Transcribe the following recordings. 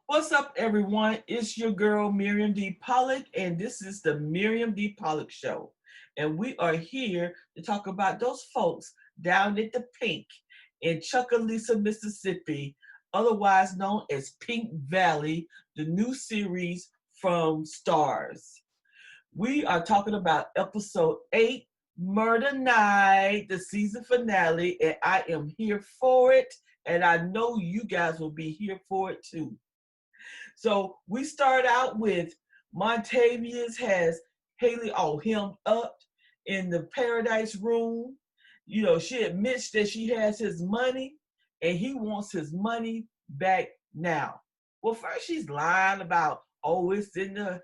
What's up, everyone? It's your girl, Miriam D. Pollock, and this is the Miriam D. Pollock Show. And we are here to talk about those folks down at the Pink in Chucalissa, Mississippi, otherwise known as Pink Valley, the new series from Stars. We are talking about episode 8, Murder Night, the season finale, and I am here for it, and I know you guys will be here for it too. So we start out with Montavious has Haley all hemmed up in the paradise room. You know, she admits that she has his money and he wants his money back now. Well, first she's lying about, oh, it's in the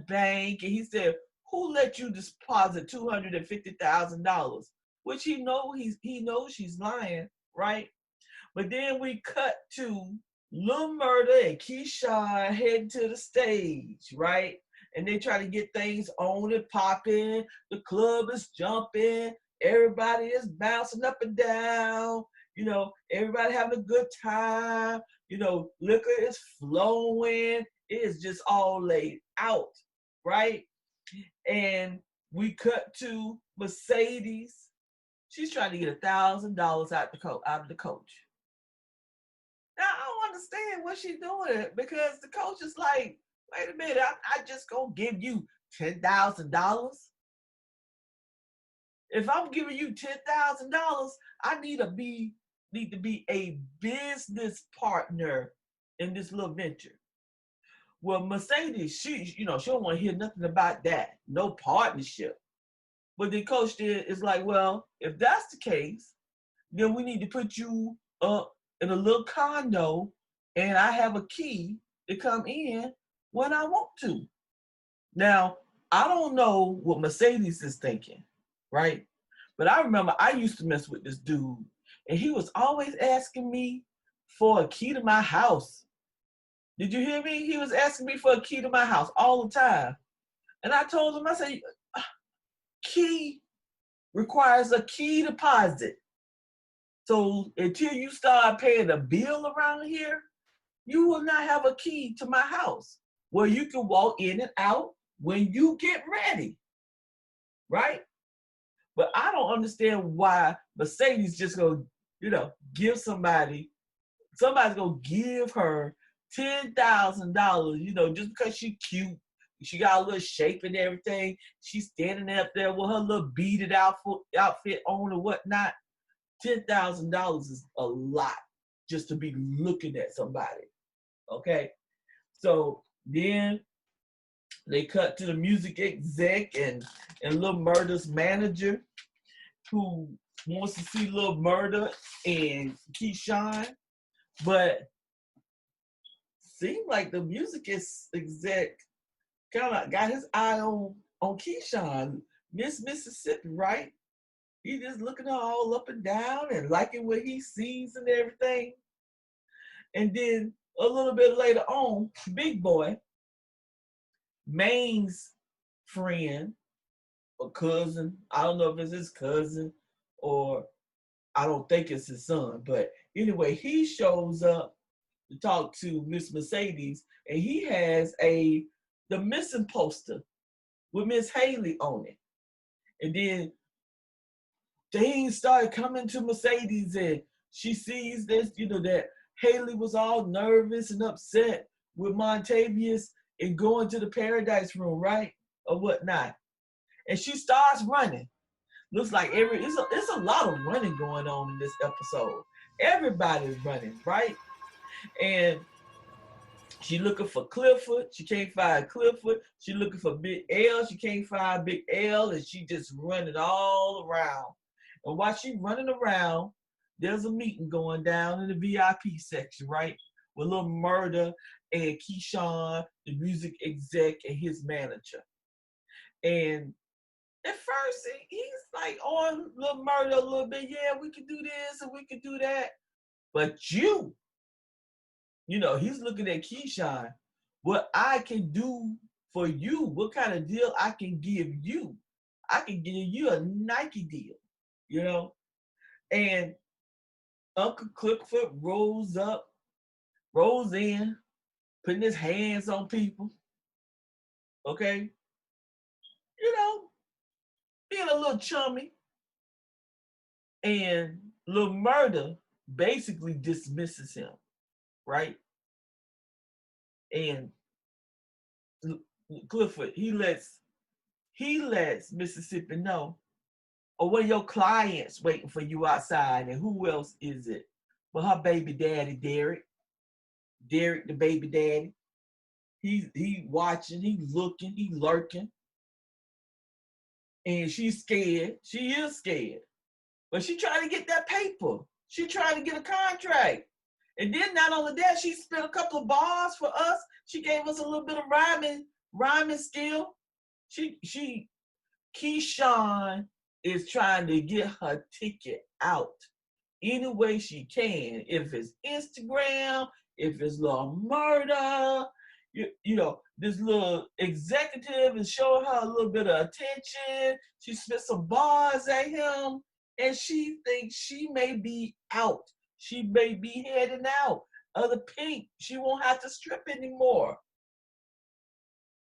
bank. And he said, who let you deposit $250,000? Which he knows she's lying, right? But then we cut to Lil Murda and Keyshawn heading to the stage, right? And they try to get things on and popping. The club is jumping. Everybody is bouncing up and down. You know, everybody having a good time. You know, liquor is flowing. It is just all laid out, right? And we cut to Mercedes. She's trying to get $1,000 out of the coach. Now, I don't understand what she's doing because the coach is like, wait a minute, I just gonna give you $10,000. If I'm giving you $10,000, I need to be a business partner in this little venture. Well, Mercedes, she don't want to hear nothing about that. No partnership. But the coach is like, well, if that's the case, then we need to put you up in a little condo, and I have a key to come in when I want to. Now, I don't know what Mercedes is thinking, right? But I remember I used to mess with this dude, and he was always asking me for a key to my house. Did you hear me? He was asking me for a key to my house all the time. And I told him, I said, key requires a key deposit. So until you start paying a bill around here, you will not have a key to my house where you can walk in and out when you get ready, right? But I don't understand why Mercedes just gonna, give somebody's gonna give her $10,000, just because she cute, she got a little shape and everything. She's standing up there with her little beaded outfit on or whatnot. $10,000 is a lot just to be looking at somebody. Okay, so then they cut to the music exec and Lil Murda's manager, who wants to see Lil Murda and Keyshawn, but seemed like the music exec kind of got his eye on Keyshawn, Miss Mississippi, right? He just looking her all up and down and liking what he sees and everything. And then a little bit later on, Big Boy, Maine's friend or cousin, I don't know if it's his cousin or I don't think it's his son, but anyway, he shows up to talk to Miss Mercedes, and he has the missing poster with Miss Haley on it. And then things started coming to Mercedes, and she sees this, that Haley was all nervous and upset with Montavious and going to the paradise room, right? Or whatnot. And she starts running. Looks like it's a lot of running going on in this episode. Everybody's running, right? And she looking for Clifford. She can't find Clifford. She looking for Big L. She can't find Big L. And she just running all around. And while she running around, there's a meeting going down in the VIP section, right? With Lil Murda and Keyshawn, the music exec, and his manager. And at first, he's like on Lil Murda a little bit. Yeah, we can do this and we can do that. But he's looking at Keyshawn. What I can do for you, what kind of deal I can give you. I can give you a Nike deal, And Uncle Clifford rolls up rolls in, putting his hands on people, okay? You know, being a little chummy. And little Murda basically dismisses him, right? And Clifford, he lets Mississippi know, or one of your clients waiting for you outside, and who else is it? Well, her baby daddy, Derek, the baby daddy. He watching, he looking, he lurking, and she's scared. She is scared, but she trying to get that paper. She trying to get a contract. And then not only that, she spit a couple of bars for us. She gave us a little bit of rhyming skill. Keyshawn is trying to get her ticket out any way she can. If it's Instagram, if it's little Murda, you know, this little executive is showing her a little bit of attention. She spit some bars at him, and she thinks she may be out. She may be heading out of the pink. She won't have to strip anymore.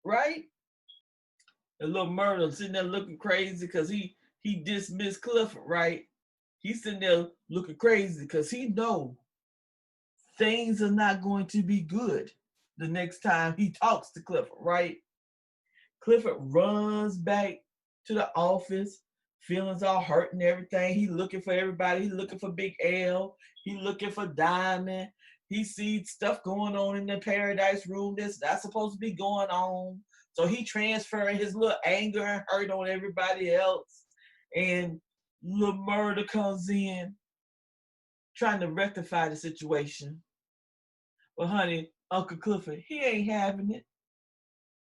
Right? And little Murda sitting there looking crazy because he dismissed Clifford, right? He's sitting there looking crazy because he know things are not going to be good the next time he talks to Clifford, right? Clifford runs back to the office, feelings all hurt and everything. He looking for everybody. He looking for Big L. He looking for Diamond. He sees stuff going on in the Paradise Room that's not supposed to be going on. So he transferring his little anger and hurt on everybody else. And little Murda comes in trying to rectify the situation. But honey, Uncle Clifford, he ain't having it.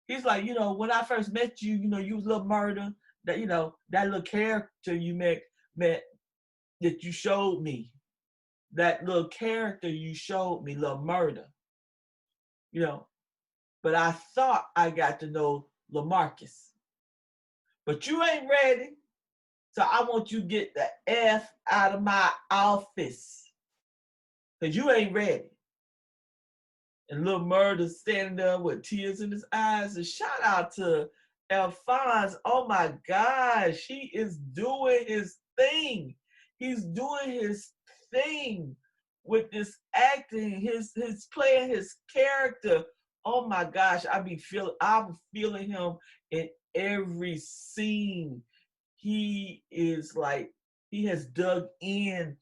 He's like, when I first met you, you was a little Murda. That, that little character you met that you showed me. That little character you showed me, little Murda. But I thought I got to know LaMarcus. But you ain't ready. So I want you to get the F out of my office. Because you ain't ready. And little Murda standing there with tears in his eyes. And shout out to Alphonse. Oh my gosh, he is doing his thing. He's doing his thing with this acting, his playing his character. Oh my gosh, I'm feeling him in every scene. He is like, he has dug into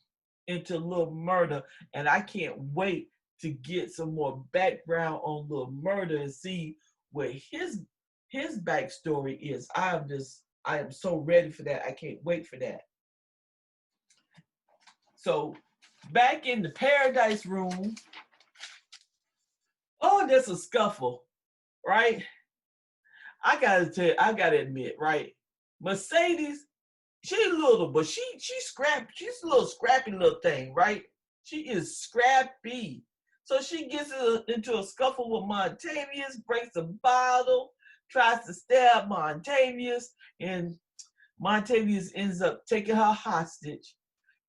Lil Murda, and I can't wait to get some more background on Lil Murda and see what his backstory is. I am so ready for that. I can't wait for that. So back in the Paradise Room, there's a scuffle, right? I gotta admit, right? Mercedes, she's little, but she's scrappy. She's a little scrappy little thing, right? She is scrappy. So she gets into a scuffle with Montavious, breaks a bottle, tries to stab Montavious, and Montavious ends up taking her hostage,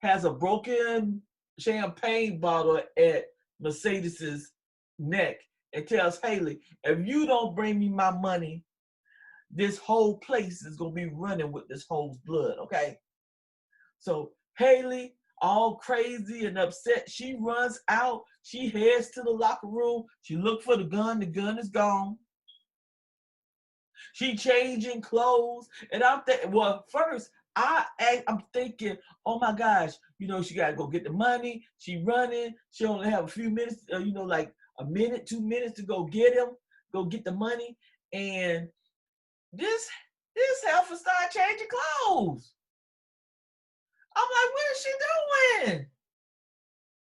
has a broken champagne bottle at Mercedes's neck, and tells Haley, if you don't bring me my money, this whole place is going to be running with this whole's blood, okay? So Haley, all crazy and upset, she runs out. She heads to the locker room. She looks for the gun. The gun is gone. She changing clothes. And I'm thinking, well, first, I'm thinking, oh my gosh, she got to go get the money. She running. She only have a few minutes, like a minute, 2 minutes to go get the money. And this heifer started changing clothes. I'm like, what is she doing?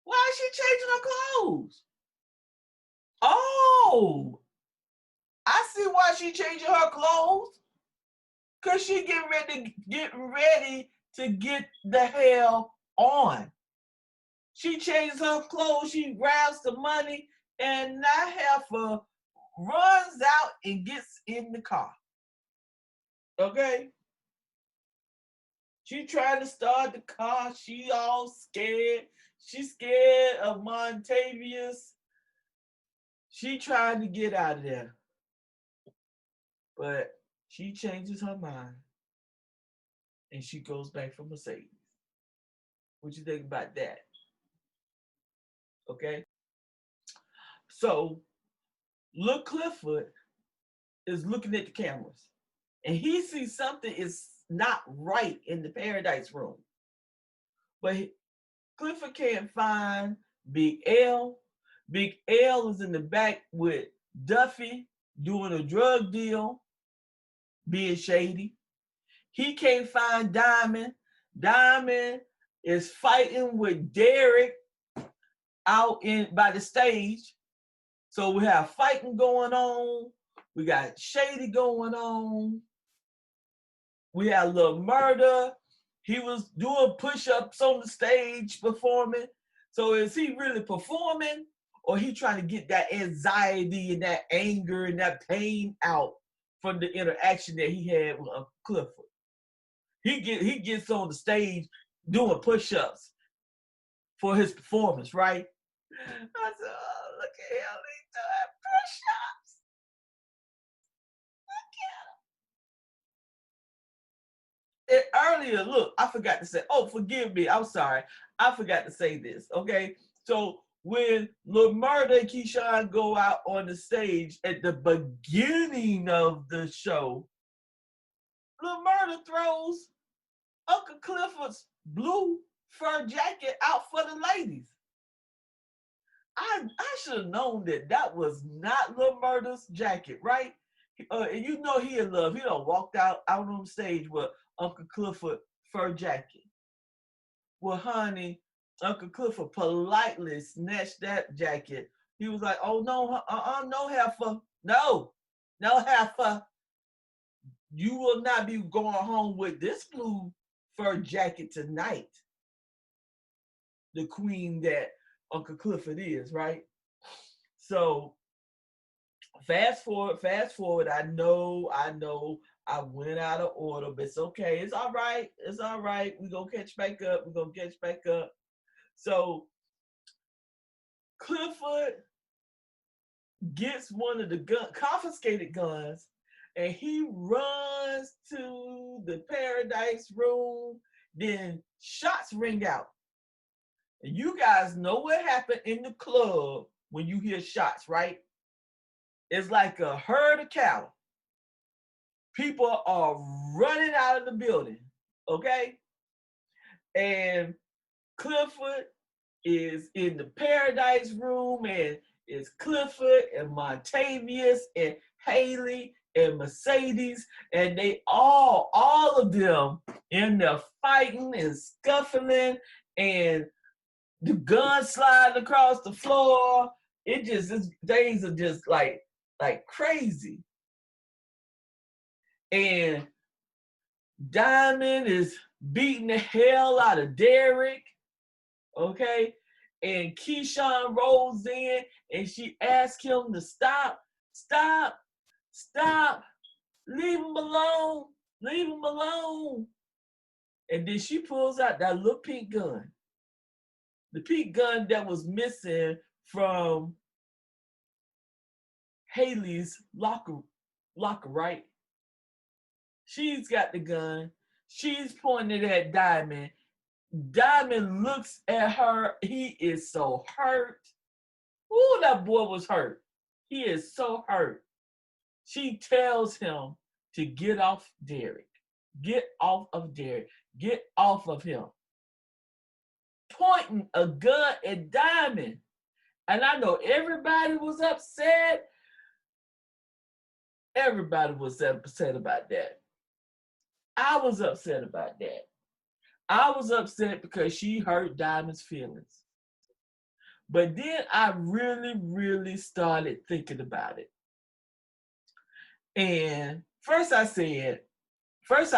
Why is she changing her clothes? Oh, I see why she changing her clothes. Cause she getting ready to get the hell on. She changes her clothes, she grabs the money, and that heifer runs out and gets in the car. Okay? She trying to start the car. She all scared. She's scared of Montavious. She tried to get out of there, but she changes her mind and she goes back for Mercedes. What you think about that? Okay. So Lil Clifford is looking at the cameras and he sees something is not right in the Paradise Room. But Clifford can't find Big L. Big L is in the back with Duffy doing a drug deal, being shady. He can't find Diamond. Diamond is fighting with Derek out in by the stage. So we have fighting going on. We got shady going on. We had a little Murda. He was doing push-ups on the stage performing. So is he really performing, or he trying to get that anxiety and that anger and that pain out from the interaction that he had with Uncle Clifford? He gets on the stage doing push-ups for his performance, right? I said, oh, look at him, he's doing push-ups. Look at him. And earlier, look, I forgot to say, oh, forgive me, I'm sorry. I forgot to say this, okay? So when Lil Murda and Keyshawn go out on the stage at the beginning of the show, Lil Murda throws Uncle Clifford's blue fur jacket out for the ladies. I should have known that was not Lil Murda's jacket, right? And you know he in love. He done walked out on stage with Uncle Clifford fur jacket. Well, honey, Uncle Clifford politely snatched that jacket. He was like, oh, no, no heifer. No heifer. You will not be going home with this blue fur jacket tonight. The queen that Uncle Clifford is, right? So fast forward. I know I went out of order, but it's okay. It's all right. We're gonna catch back up. So Clifford gets one of the confiscated guns and he runs to the Paradise Room. Then shots ring out. And you guys know what happened in the club when you hear shots, right? It's like a herd of cattle. People are running out of the building, okay? And Clifford is in the Paradise Room, and it's Clifford and Montavious and Haley and Mercedes, and they all of them in there fighting and scuffling, and the gun sliding across the floor. Things are just like crazy. And Diamond is beating the hell out of Derek, okay? And Keyshawn rolls in and she asks him to stop, leave him alone. And then she pulls out that little pink gun. The pink gun that was missing from Haley's locker, right? She's got the gun. She's pointing at Diamond. Diamond looks at her. He is so hurt. Ooh, that boy was hurt. He is so hurt. She tells him to get off Derek. Get off of Derek. Get off of him. Pointing a gun at Diamond. And I know everybody was upset. Everybody was upset about that. I was upset about that. I was upset because she hurt Diamond's feelings. But then I really, really started thinking about it. And first I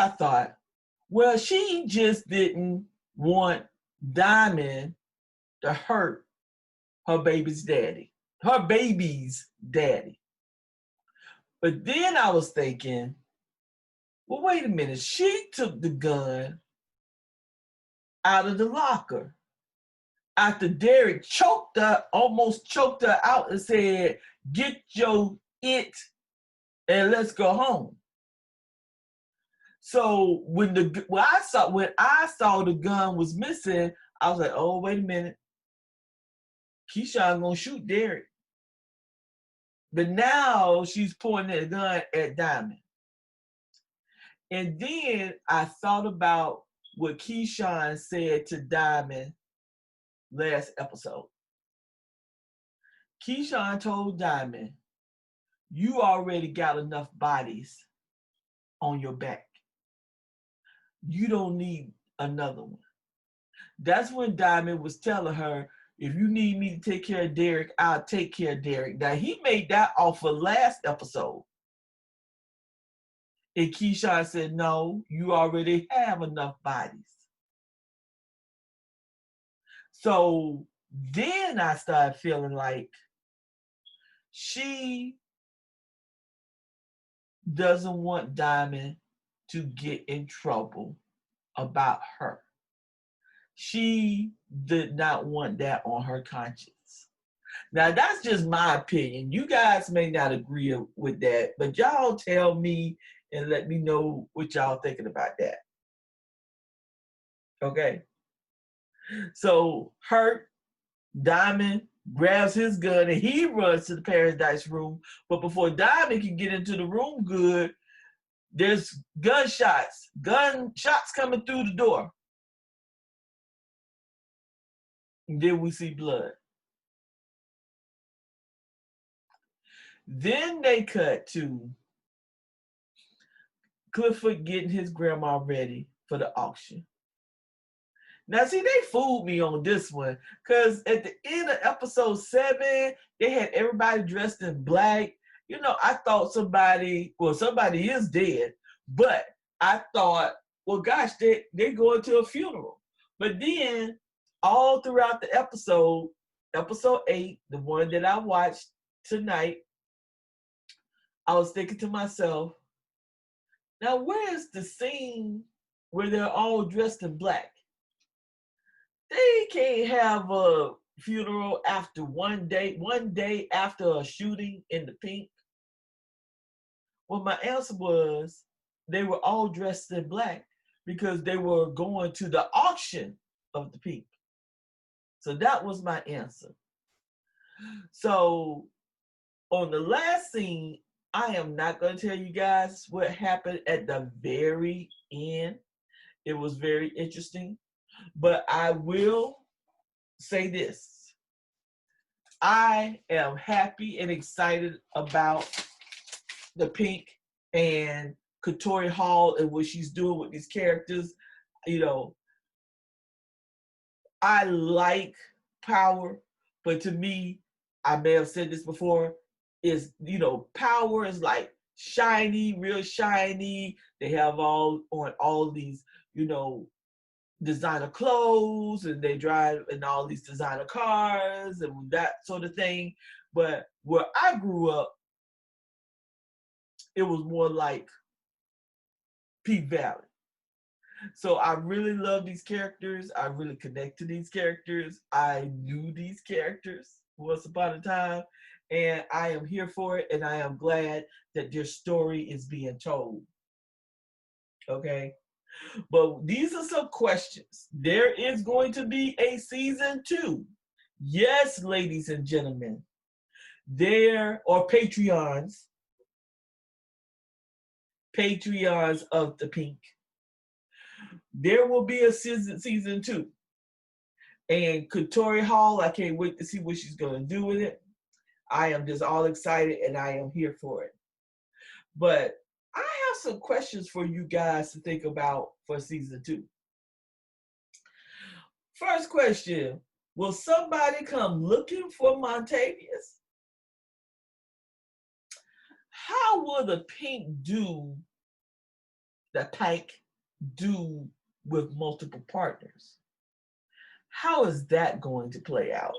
thought, well, she just didn't want Diamond to hurt her baby's daddy. But then I was thinking, well, wait a minute. She took the gun out of the locker after Derek almost choked her out and said, Get your it and let's go home. So when I saw the gun was missing, I was like, oh, wait a minute. Keyshawn gonna shoot Derek. But now she's pointing the gun at Diamond. And then I thought about what Keyshawn said to Diamond last episode. Keyshawn told Diamond, you already got enough bodies on your back. You don't need another one. That's when Diamond was telling her, if you need me to take care of Derek, I'll take care of Derek. Now, he made that offer last episode. And Keyshawn said, no, you already have enough bodies. So then I started feeling like she doesn't want Diamond to get in trouble about her. She did not want that on her conscience. Now, that's just my opinion. You guys may not agree with that, but y'all tell me and let me know what y'all thinking about that. Okay? So, Hurt, Diamond grabs his gun and he runs to the Paradise Room. But before Diamond can get into the room good, there's gunshots coming through the door. And then we see blood. Then they cut to Clifford getting his grandma ready for the auction. Now, see, they fooled me on this one because at the end of episode 7, they had everybody dressed in black. You know, I thought somebody is dead, but I thought, well, gosh, they're going to a funeral. But then, all throughout the episode 8, the one that I watched tonight, I was thinking to myself, now where's the scene where they're all dressed in black? They can't have a funeral after one day after a shooting in the Pink. Well, my answer was they were all dressed in black because they were going to the auction of the Pink. So that was my answer. So on the last scene, I am not going to tell you guys what happened at the very end. It was very interesting. But I will say this. I am happy and excited about the Pink and Katori Hall and what she's doing with these characters. You know, I like Power, but to me, I may have said this before, is, you know, Power is like shiny, real shiny. They have all these, you know, designer clothes and they drive in all these designer cars and that sort of thing. But where I grew up, it was more like P-Valley. So I really love these characters. I really connect to these characters. I knew these characters once upon a time, and I am here for it, and I am glad that their story is being told. Okay? But these are some questions. There is going to be a season 2. Yes, ladies and gentlemen. There are Patreons of the Pink. There will be a season 2. And Katori Hall, I can't wait to see what she's going to do with it. I am just all excited and I am here for it. But I have some questions for you guys to think about for season 2. First question, will somebody come looking for Montavious? How will the Pink do with multiple partners? How is that going to play out?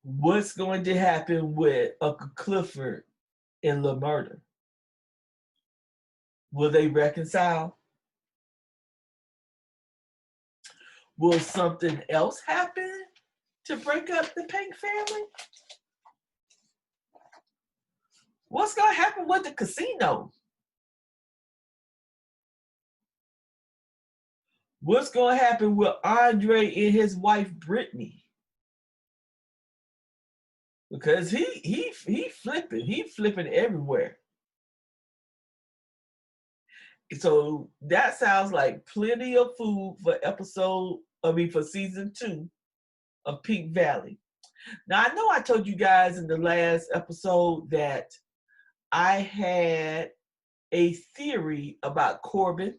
What's going to happen with Uncle Clifford and Murda? Will they reconcile? Will something else happen? to break up the Pink family? What's going to happen with the casino? What's going to happen with Andre and his wife, Brittany? Because he flipping everywhere. So that sounds like plenty of food for season 2 of Pink Valley. Now, I know I told you guys in the last episode that I had a theory about Corbin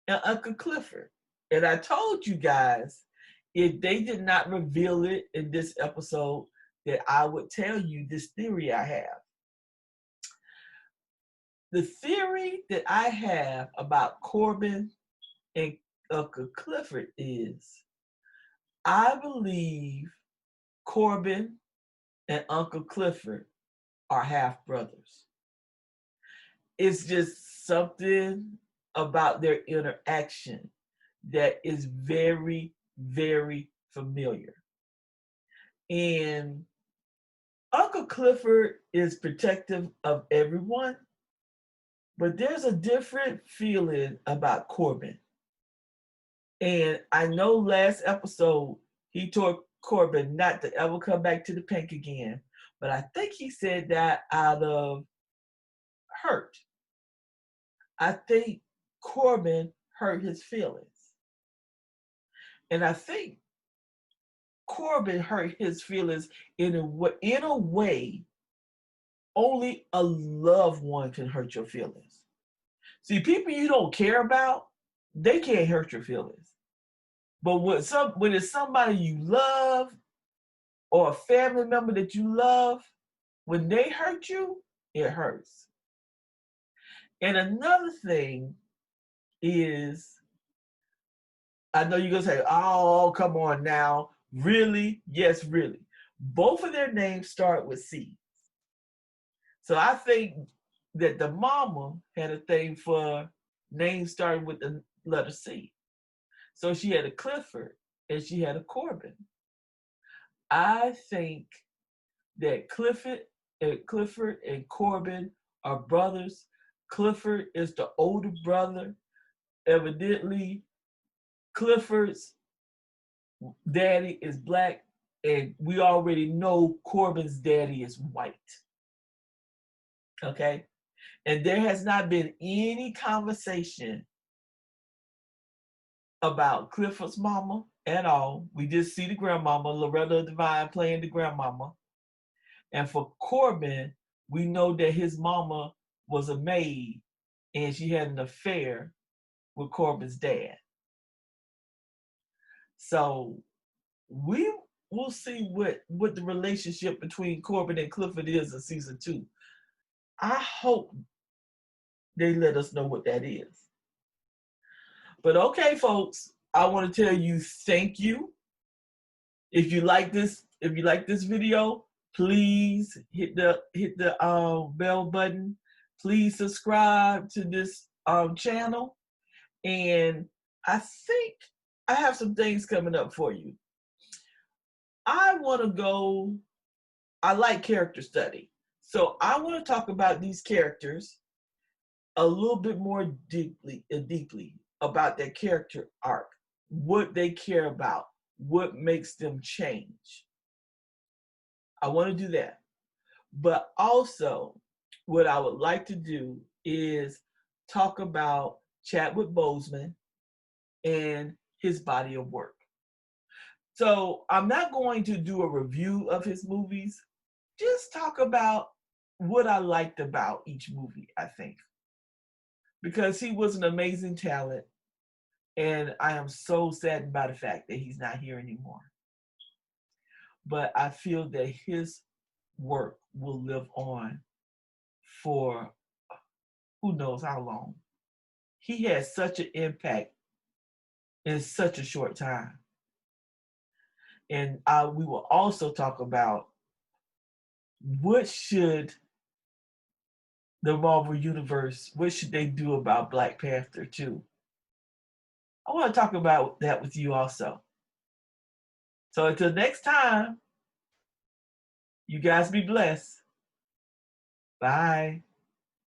and Uncle Clifford. And I told you guys, if they did not reveal it in this episode, that I would tell you this theory I have. The theory that I have about Corbin and Uncle Clifford is, I believe Corbin and Uncle Clifford are half brothers. It's just something about their interaction that is very, very familiar. And Uncle Clifford is protective of everyone, but there's a different feeling about Corbin. And I know last episode he told Corbin not to ever come back to the Pink again, but I think he said that out of hurt. I think Corbin hurt his feelings. And I think Corbin hurt his feelings in a way only a loved one can hurt your feelings. See, people you don't care about, they can't hurt your feelings. But when it's somebody you love or a family member that you love, when they hurt you, it hurts. And another thing is, I know you're going to say, oh, come on now. Really? Yes, really. Both of their names start with C. So I think that the mama had a thing for names starting with the letter C. So she had a Clifford and she had a Corbin. I think that Clifford and Corbin are brothers. Clifford is the older brother. Evidently, Clifford's daddy is black, and we already know Corbin's daddy is white. Okay? And there has not been any conversation about Clifford's mama at all. We just see the grandmama, Loretta Devine playing the grandmama. And for Corbin, we know that his mama was a maid and she had an affair with Corbin's dad. So we will see what the relationship between Corbin and Clifford is in season 2. I hope they let us know what that is. But okay, folks, I want to tell you thank you. If you like this video, please hit the bell button. Please subscribe to this channel. And I think I have some things coming up for you. I like character study. So I want to talk about these characters a little bit more deeply about their character arc, what they care about, what makes them change. I want to do that. But also, what I would like to do is talk about Chadwick Boseman and his body of work. So I'm not going to do a review of his movies, just talk about what I liked about each movie, I think. Because he was an amazing talent, and I am so saddened by the fact that he's not here anymore. But I feel that his work will live on for who knows how long. He had such an impact in such a short time. And we will also talk about what should the Marvel Universe, what should they do about Black Panther 2? I want to talk about that with you also. So until next time, you guys be blessed. Bye.